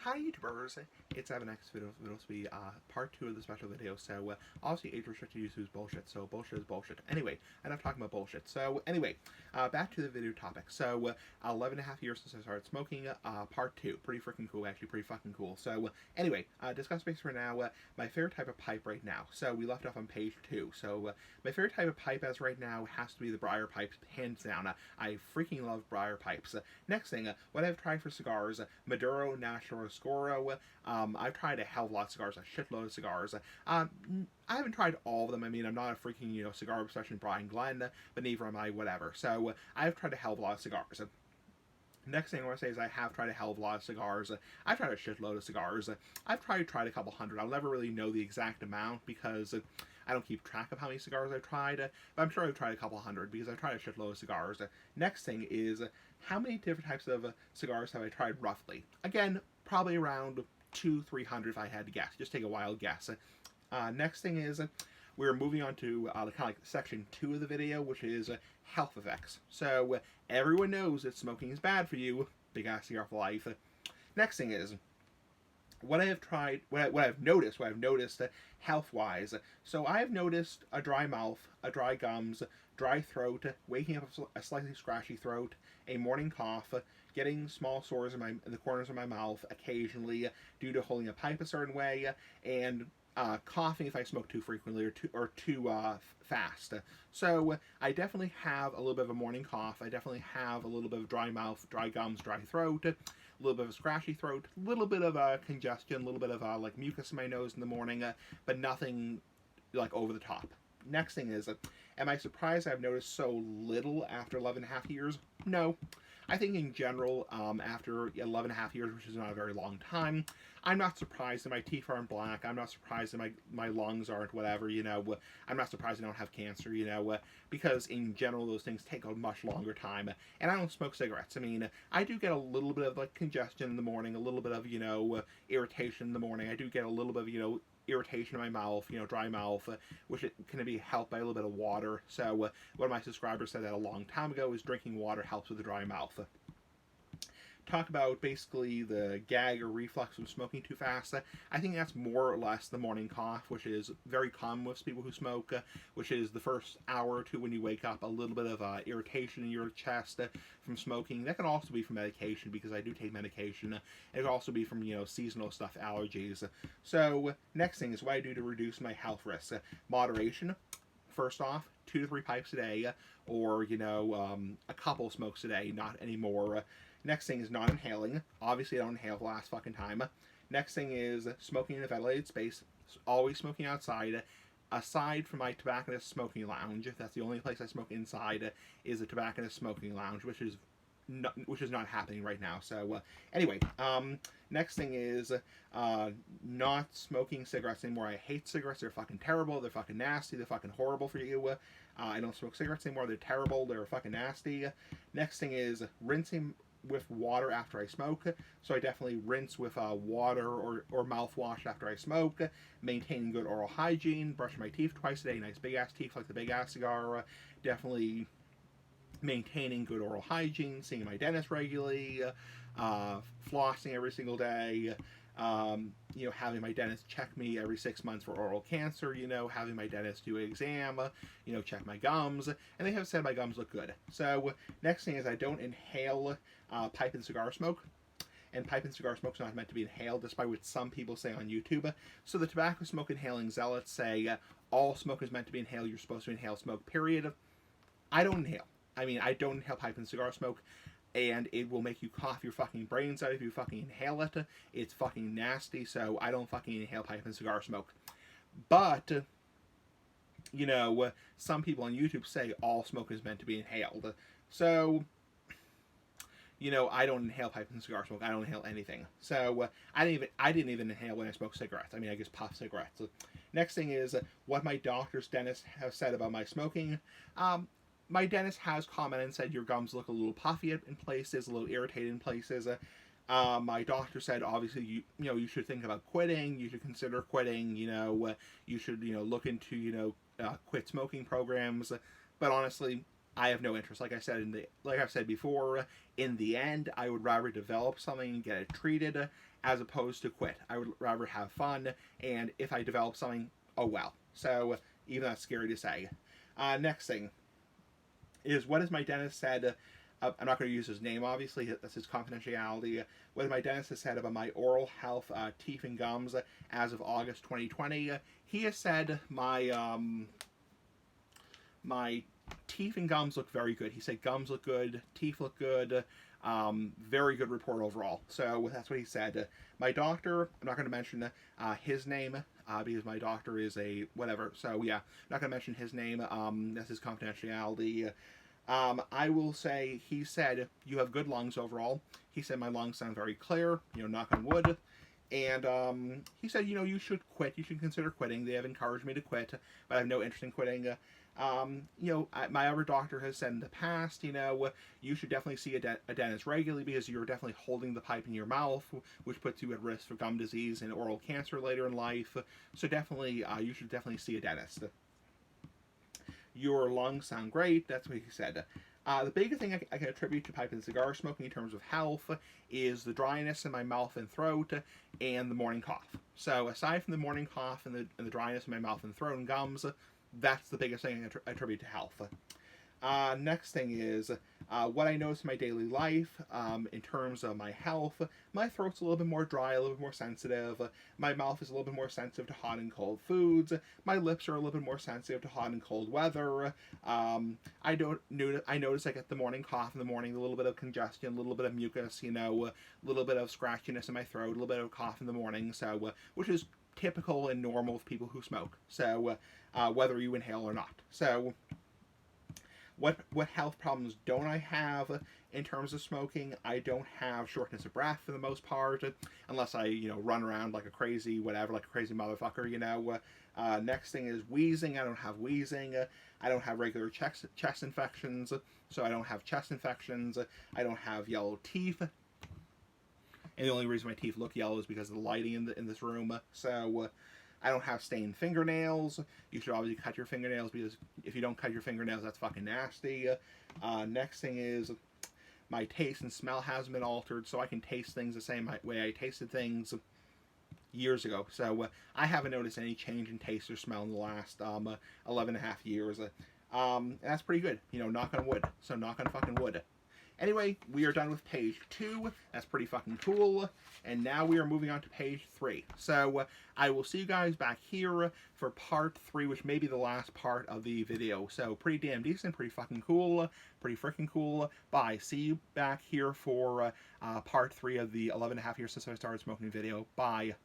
Hi YouTubers, it's Evan X Video be part 2 of the special video. So obviously age restricted use is bullshit, so bullshit is bullshit. Anyway, enough talking about bullshit. So anyway, back to the video topic. So 11 and a half years since I started smoking, part 2. Pretty freaking cool, actually, pretty fucking cool. So anyway, discuss base for now, my favorite type of pipe right now. So we left off on page 2. So my favorite type of pipe as right now has to be the briar pipes, hands down. I freaking love briar pipes. Next thing, what I've tried for cigars, Maduro, Natural, Scoro. I've tried a hell of a lot of cigars, a shitload of cigars. I haven't tried all of them. I mean, I'm not a freaking, cigar obsession Brian Glenn, but neither am I, whatever. So I've tried a hell of a lot of cigars. Next thing I want to say is I have tried a hell of a lot of cigars. I've tried a shitload of cigars. I've tried a couple hundred. I'll never really know the exact amount because I don't keep track of how many cigars I've tried, but I'm sure I've tried a couple hundred because I've tried a shitload of cigars. Next thing is how many different types of cigars have I tried roughly? Again, probably around 200-300 if I had to guess. Just take a wild guess. Next thing is we're moving on to kind of like section 2 of the video, which is health effects. So everyone knows that smoking is bad for you. Big ass cigar for life. Next thing is what I have tried, what I've noticed health-wise. So I have noticed a dry mouth, a dry gums, dry throat, waking up a slightly scratchy throat, a morning cough, getting small sores in the corners of my mouth occasionally due to holding a pipe a certain way, and coughing if I smoke too frequently or too fast. So I definitely have a little bit of a morning cough. I definitely have a little bit of dry mouth, dry gums, dry throat, a little bit of a scratchy throat, a little bit of congestion, a little bit of like mucus in my nose in the morning, but nothing like over the top. Next thing is, am I surprised I've noticed so little after 11 and a half years? No. I think in general, after 11 and a half years, which is not a very long time, I'm not surprised that my teeth aren't black. I'm not surprised that my lungs aren't whatever, I'm not surprised I don't have cancer, because in general, those things take a much longer time. And I don't smoke cigarettes. I mean, I do get a little bit of like congestion in the morning, a little bit of, irritation in the morning. I do get a little bit of, irritation in my mouth, dry mouth, which it can be helped by a little bit of water. So one of my subscribers said that a long time ago is drinking water helps with the dry mouth. Talk about basically the gag or reflux from smoking too fast. I think that's more or less the morning cough, which is very common with people who smoke, which is the first hour or two when you wake up, a little bit of irritation in your chest from smoking. That can also be from medication because I do take medication. It can also be from, seasonal stuff, allergies. So next thing is what I do to reduce my health risks. Moderation. First off, 2 to 3 pipes a day, or, a couple smokes a day, not anymore. Next thing is not inhaling. Obviously, I don't inhale the last fucking time. Next thing is smoking in a ventilated space. Always smoking outside. Aside from my tobacconist smoking lounge, that's the only place I smoke inside, is a tobacconist smoking lounge, which is not happening right now. So anyway, next thing is not smoking cigarettes anymore. I hate cigarettes. They're fucking terrible. They're fucking nasty. They're fucking horrible for you. I don't smoke cigarettes anymore. They're terrible. They're fucking nasty. Next thing is rinsing with water after I smoke. So I definitely rinse with water or mouthwash after I smoke. Maintaining good oral hygiene. Brushing my teeth twice a day. Nice big ass teeth like the big ass cigar. Definitely maintaining good oral hygiene. Seeing my dentist regularly. Flossing every single day. Having my dentist check me every 6 months for oral cancer, having my dentist do an exam, check my gums, and they have said my gums look good. So next thing is I don't inhale pipe and cigar smoke. And pipe and cigar smoke is not meant to be inhaled, despite what some people say on YouTube. So the tobacco smoke inhaling zealots say all smoke is meant to be inhaled. You're supposed to inhale smoke, period. I don't inhale. I mean, I don't inhale pipe and cigar smoke. And it will make you cough your fucking brains out if you fucking inhale it. It's fucking nasty, so I don't fucking inhale pipe and cigar smoke. But, some people on YouTube say all smoke is meant to be inhaled. So, I don't inhale pipe and cigar smoke. I don't inhale anything. So, I didn't even inhale when I smoked cigarettes. I mean, I just puff cigarettes. Next thing is what my doctor's dentist have said about my smoking. My dentist has commented and said your gums look a little puffy in places, a little irritated in places. My doctor said obviously you should think about quitting. You should consider quitting. You should look into quit smoking programs. But honestly, I have no interest. Like I've said before, in the end, I would rather develop something and get it treated as opposed to quit. I would rather have fun, and if I develop something, oh well. So even that's scary to say. Next thing is, what has my dentist said? I'm not going to use his name, obviously. That's his confidentiality. What my dentist has said about my oral health, teeth and gums as of August 2020. He has said my teeth and gums look very good. He said gums look good, teeth look good. Very good report overall. So that's what he said. My doctor, I'm not going to mention his name because my doctor is a whatever. So yeah, I'm not going to mention his name. That's his confidentiality. I will say, he said, you have good lungs overall. He said my lungs sound very clear, knock on wood. And he said, you should quit. You should consider quitting. They have encouraged me to quit, but I have no interest in quitting. My other doctor has said in the past, you should definitely see a dentist regularly because you're definitely holding the pipe in your mouth, which puts you at risk for gum disease and oral cancer later in life. So definitely, you should definitely see a dentist. Your lungs sound great. That's what he said. The biggest thing I can attribute to pipe and cigar smoking in terms of health is the dryness in my mouth and throat and the morning cough. So aside from the morning cough and the dryness in my mouth and throat and gums, that's the biggest thing I attribute to health. Next thing is what I notice in my daily life in terms of my health. My throat's a little bit more dry, a little bit more sensitive. My mouth is a little bit more sensitive to hot and cold foods. My lips are a little bit more sensitive to hot and cold weather. I notice I get the morning cough in the morning, a little bit of congestion, a little bit of mucus, a little bit of scratchiness in my throat, a little bit of cough in the morning. So which is typical and normal of people who smoke. So whether you inhale or not. So what health problems don't I have in terms of smoking? I don't have shortness of breath for the most part, unless I, run around like a crazy motherfucker, Next thing is wheezing. I don't have wheezing. I don't have regular chest infections, so I don't have chest infections. I don't have yellow teeth. And the only reason my teeth look yellow is because of the lighting in this room. So I don't have stained fingernails. You should obviously cut your fingernails because if you don't cut your fingernails, that's fucking nasty. Next thing is my taste and smell hasn't been altered, so I can taste things the same way I tasted things years ago. So I haven't noticed any change in taste or smell in the last 11 and a half years. And that's pretty good. Knock on wood. So knock on fucking wood. Anyway, we are done with page 2. That's pretty fucking cool. And now we are moving on to page 3. So I will see you guys back here for part 3, which may be the last part of the video. So pretty damn decent, pretty fucking cool, pretty freaking cool. Bye. See you back here for part 3 of the 11 and a half years since I started smoking video. Bye.